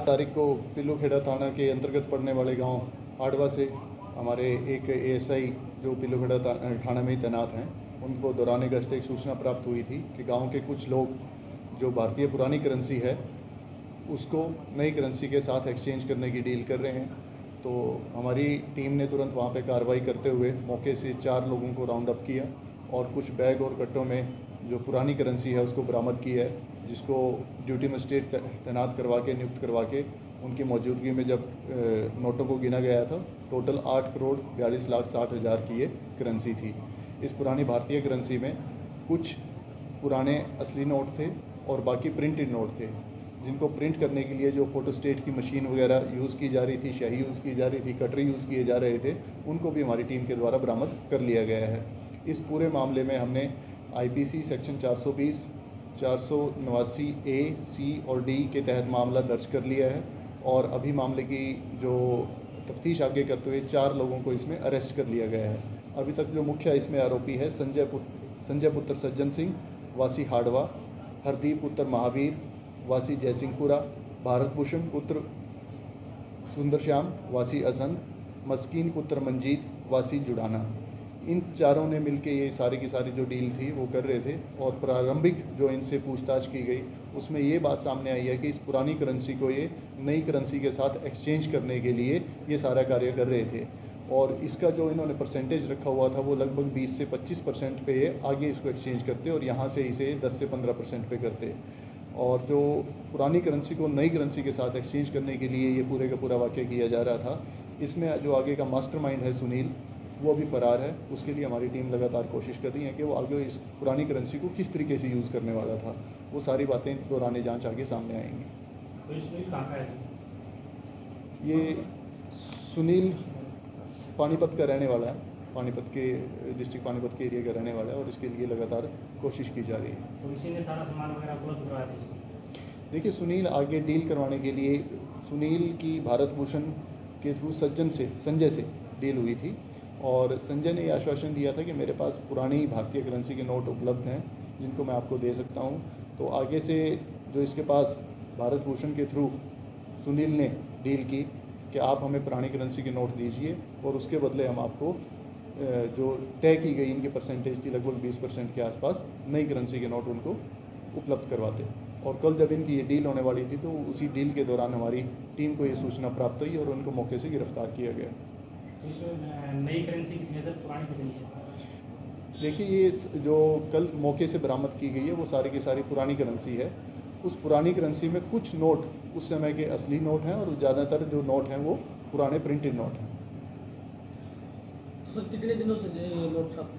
तारीख को पिल्लूखेड़ा थाना के अंतर्गत पड़ने वाले गांव हाड़वा से हमारे एक एएसआई जो पिल्लूखेड़ा थाना में ही तैनात हैं, उनको दौरान गश्त एक सूचना प्राप्त हुई थी कि गांव के कुछ लोग जो भारतीय पुरानी करेंसी है उसको नई करेंसी के साथ एक्सचेंज करने की डील कर रहे हैं। तो हमारी टीम ने तुरंत वहां पे कार्रवाई करते हुए मौके से 4 लोगों को राउंड अप किया और कुछ बैग और कट्टों में जो पुरानी करेंसी है उसको बरामद की है, जिसको ड्यूटी मजिस्ट्रेट तैनात करवा के नियुक्त करवा के उनकी मौजूदगी में जब नोटों को गिना गया था, टोटल 8,42,60,000 की ये करेंसी थी। इस पुरानी भारतीय करेंसी में कुछ पुराने असली नोट थे और बाकी प्रिंटेड नोट थे, जिनको प्रिंट करने के लिए जो फोटोस्टेट की मशीन वगैरह यूज़ की जा रही थी, स्याही यूज़ की जा रही थी, कटर यूज़ किए जा रहे थे, उनको भी हमारी टीम के द्वारा बरामद कर लिया गया है। इस पूरे मामले में हमने आईपीसी सेक्शन 420, 489 ए, सी और डी के तहत मामला दर्ज कर लिया है और अभी मामले की जो तफ्तीश आगे करते हुए 4 लोगों को इसमें अरेस्ट कर लिया गया है। अभी तक जो मुख्य इसमें आरोपी है संजय पुत्र सज्जन सिंह वासी हाड़वा, हरदीप पुत्र महावीर वासी जयसिंहपुरा, भारत भूषण पुत्र सुंदर श्याम वासी असंध, मस्कीन पुत्र मंजीत वासी जुड़ाना, इन चारों ने मिलकर ये सारी की सारी जो डील थी वो कर रहे थे। और प्रारंभिक जो इनसे पूछताछ की गई उसमें ये बात सामने आई है कि इस पुरानी करेंसी को ये नई करेंसी के साथ एक्सचेंज करने के लिए ये सारा कार्य कर रहे थे और इसका जो इन्होंने परसेंटेज रखा हुआ था वो लगभग 20 से 25% पे ये आगे इसको एक्सचेंज करते और यहाँ से इसे 10 से 15% पे करते। और जो पुरानी करेंसी को नई करेंसी के साथ एक्सचेंज करने के लिए ये पूरे का पूरा वाक़या किया जा रहा था, इसमें जो आगे का मास्टरमाइंड है सुनील, वो अभी फ़रार है। उसके लिए हमारी टीम लगातार कोशिश कर रही है कि वो आगे इस पुरानी करेंसी को किस तरीके से यूज़ करने वाला था, वो सारी बातें दौरान जांच आगे सामने आएंगी। तो सुनील कहाँ का है? ये सुनील पानीपत का रहने वाला है, पानीपत के डिस्ट्रिक्ट पानीपत के एरिया का रहने वाला है और इसके लिए लगातार कोशिश की जा रही है। तो इसी ने सारा सामान वगैरह उपलब्ध कराया था इसको? देखिए, सुनील आगे डील करवाने के लिए सुनील की भारत भूषण के थ्रू संजय से डील हुई थी और संजय ने ये आश्वासन दिया था कि मेरे पास पुरानी भारतीय करेंसी के नोट उपलब्ध हैं जिनको मैं आपको दे सकता हूं। तो आगे से जो इसके पास भारत भूषण के थ्रू सुनील ने डील की कि आप हमें पुरानी करेंसी के नोट दीजिए और उसके बदले हम आपको जो तय की गई इनकी परसेंटेज थी लगभग 20% के आसपास नई करेंसी के नोट उनको उपलब्ध करवाते। और कल जब इनकी ये डील होने वाली थी तो उसी डील के दौरान हमारी टीम को ये सूचना प्राप्त हुई और उनको मौके से गिरफ्तार किया गया। नई करेंसी की नज़र पुरानी कितनी है? देखिए, ये जो कल मौके से बरामद की गई है वो सारी की सारी पुरानी करेंसी है। उस पुरानी करेंसी में कुछ नोट उस समय के असली नोट हैं और ज़्यादातर जो नोट हैं वो पुराने प्रिंटेड नोट हैं। तो सर कितने दिनों से नोट छाप?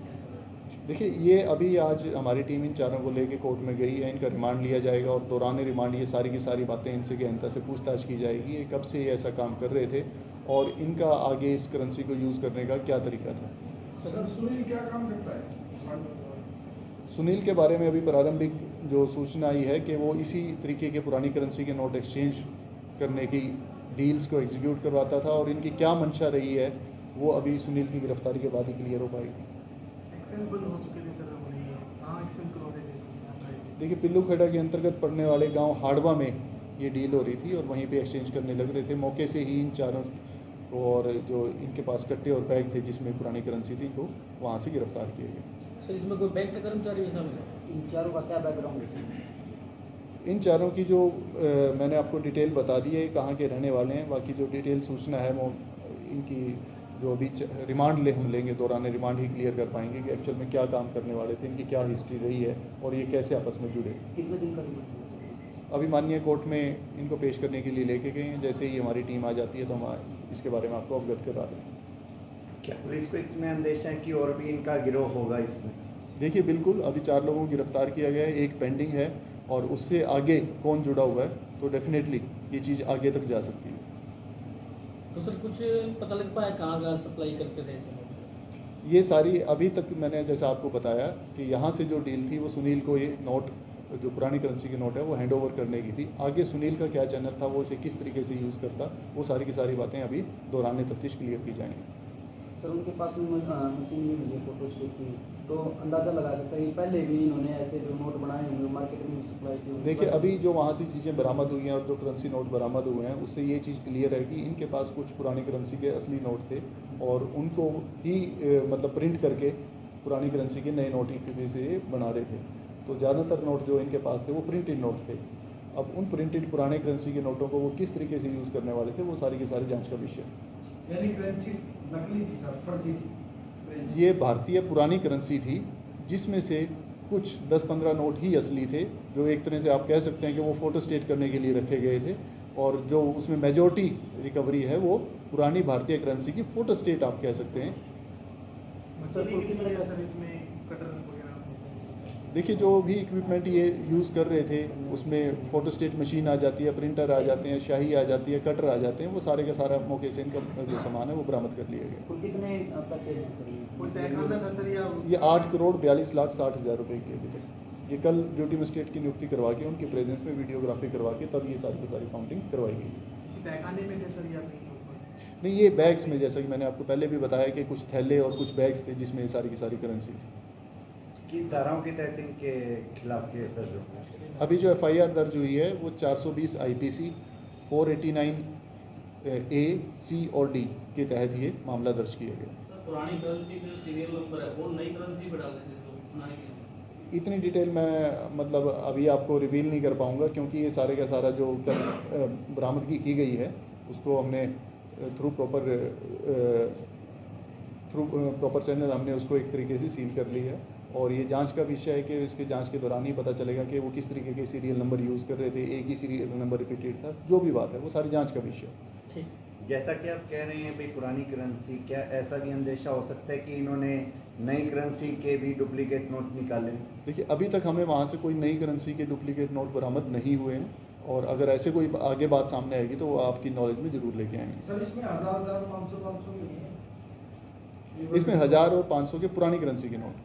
देखिए, ये अभी आज हमारी टीम इन चारों को लेके कोर्ट में गई है, इनका रिमांड लिया जाएगा और दौरान रिमांड ये सारी की सारी बातें इनसे गहनता से पूछताछ की जाएगी। ये कब से ये ऐसा काम कर रहे थे और इनका आगे इस करेंसी को यूज़ करने का क्या तरीका था। सर, सुनील क्या काम करता है? सुनील के बारे में अभी प्रारंभिक जो सूचना आई है कि वो इसी तरीके के पुरानी करेंसी के नोट एक्सचेंज करने की डील्स को एग्जीक्यूट करवाता था और इनकी क्या मंशा रही है वो अभी सुनील की गिरफ्तारी के बाद ही क्लियर हो पाएगी। देखिए, पिल्लूखेड़ा के अंतर्गत पड़ने वाले गांव हाड़वा में ये डील हो रही थी और वहीं पे एक्सचेंज करने लग रहे थे। मौके से ही इन चारों को और जो इनके पास कट्टे और बैग थे जिसमें पुरानी करेंसी थी को वहाँ से गिरफ्तार किए गए। सर, इसमें कोई बैंक का कर्मचारी भी शामिल है? इन चारों का क्या बैकग्राउंड है? इन चारों की जो मैंने आपको डिटेल बता दी है कहाँ के रहने वाले हैं। बाकी जो डिटेल सूचना है वो इनकी जो अभी रिमांड हम लेंगे दौरान रिमांड ही क्लियर कर पाएंगे कि एक्चुअल में क्या काम करने वाले थे, इनकी क्या हिस्ट्री रही है और ये कैसे आपस में जुड़े। कितने दिन का रिमांड? अभी माननीय कोर्ट में इनको पेश करने के लिए लेके गए हैं। जैसे ही हमारी टीम आ जाती है तो हम इसके बारे में आपको अवगत करा दें। क्या पुलिस को इसमें अंदेशा है कि और भी इनका गिरोह होगा इसमें? देखिए, बिल्कुल अभी 4 लोगों को गिरफ्तार किया गया है, एक पेंडिंग है और उससे आगे कौन जुड़ा हुआ है तो डेफिनेटली ये चीज़ आगे तक जा सकती है। तो सर कुछ पता लग पाया कहाँ सप्लाई करते थे? ये सारी अभी तक मैंने जैसा आपको बताया कि यहाँ से जो डील थी वो सुनील को ये नोट जो पुरानी करेंसी के नोट है वो हैंडओवर करने की थी। आगे सुनील का क्या चैनल था, वो इसे किस तरीके से यूज़ करता, वो सारी की सारी बातें अभी दौरान तफ्तीश क्लियर की जाएंगी। सर, उनके पास में मशीन नहीं मिली फोटो स्टेट की, तो अंदाज़ा लगा सकता है कि पहले भी इन्होंने ऐसे जो नोट बनाए होंगे मार्केट में सप्लाई की? देखिए अभी जो वहाँ से चीज़ें बरामद हुई हैं और जो करेंसी नोट बरामद हुए हैं उससे ये चीज़ क्लियर है कि इनके पास कुछ पुरानी करेंसी के असली नोट थे और उनको ही मतलब प्रिंट करके पुरानी करेंसी के नए नोट इसी से बना रहे थे। तो ज़्यादातर नोट जो इनके पास थे वो प्रिंटेड नोट थे। अब उन प्रिंटेड पुराने करेंसी के नोटों को वो किस तरीके से यूज़ करने वाले थे वो सारी की सारी जाँच का विषय है। यानी करेंसी नकली थी सर, फर्जी थी। ये भारतीय पुरानी करेंसी थी जिसमें से कुछ 10-15 नोट ही असली थे, जो एक तरह से आप कह सकते हैं कि वो फ़ोटो स्टेट करने के लिए रखे गए थे, और जो उसमें मेजॉरिटी रिकवरी है वो पुरानी भारतीय करेंसी की फ़ोटो स्टेट आप कह सकते हैं। मशीनें कितनी है सर इसमें, कटर वगैरह? देखिए जो भी इक्विपमेंट ये यूज़ कर रहे थे उसमें फ़ोटो स्टेट मशीन आ जाती है, प्रिंटर आ जाते हैं, शाही आ जाती है, कटर आ जाते हैं, वो सारे का सारा मौके से इनका जो सामान है वो बरामद कर लिया गया। कुल कितने पैसे हैं सर ये? कोई तहखाना था सर या? ये 8,42,60,000 रुपये की अभी तक। ये कल ड्यूटी मजिस्ट्रेट की नियुक्ति करवा के उनकी प्रेजेंस में वीडियोग्राफी करवा के तब ये सारी की सारी काउंटिंग करवाई गई। किसी तहखाने में थे सर या नहीं? नहीं, ये बैग्स में, जैसा कि मैंने आपको पहले भी बताया कि कुछ थैले और कुछ बैग्स थे जिसमें ये सारी की सारी करेंसी थी। किस धाराओं के तहत इनके खिलाफ केस दर्ज होगा? अभी जो FIR दर्ज हुई है वो 420 IPC 489 A, C और D के तहत ये मामला दर्ज किया गया। पुरानी करेंसी के जो सीरियल नंबर है वो नई करेंसी पे डाल देते तो बनाने के? इतनी डिटेल मैं मतलब अभी आपको रिवील नहीं कर पाऊँगा, क्योंकि ये सारे का सारा जो बरामदगी की गई है उसको हमने थ्रू प्रॉपर चैनल हमने उसको एक तरीके से सील कर ली है, और ये जांच का विषय है कि इसके जांच के दौरान ही पता चलेगा कि वो किस तरीके के सीरियल नंबर यूज़ कर रहे थे, एक ही सीरियल नंबर रिपीटेड था, जो भी बात है वो सारी जांच का विषय है। ठीक। जैसा कि आप कह रहे हैं भाई पुरानी करेंसी, क्या ऐसा भी अंदेशा हो सकता है कि इन्होंने नई करेंसी के भी डुप्लीकेट नोट निकाले? देखिए अभी तक हमें वहाँ से कोई नई करेंसी के डुप्लीकेट नोट बरामद नहीं हुए हैं, और अगर ऐसे कोई आगे बात सामने आएगी तो वो आपकी नॉलेज में ज़रूर लेके आएंगे। सर इसमें 1000, 500 नहीं है? इसमें 1000 और 500 के पुरानी करेंसी के नोट।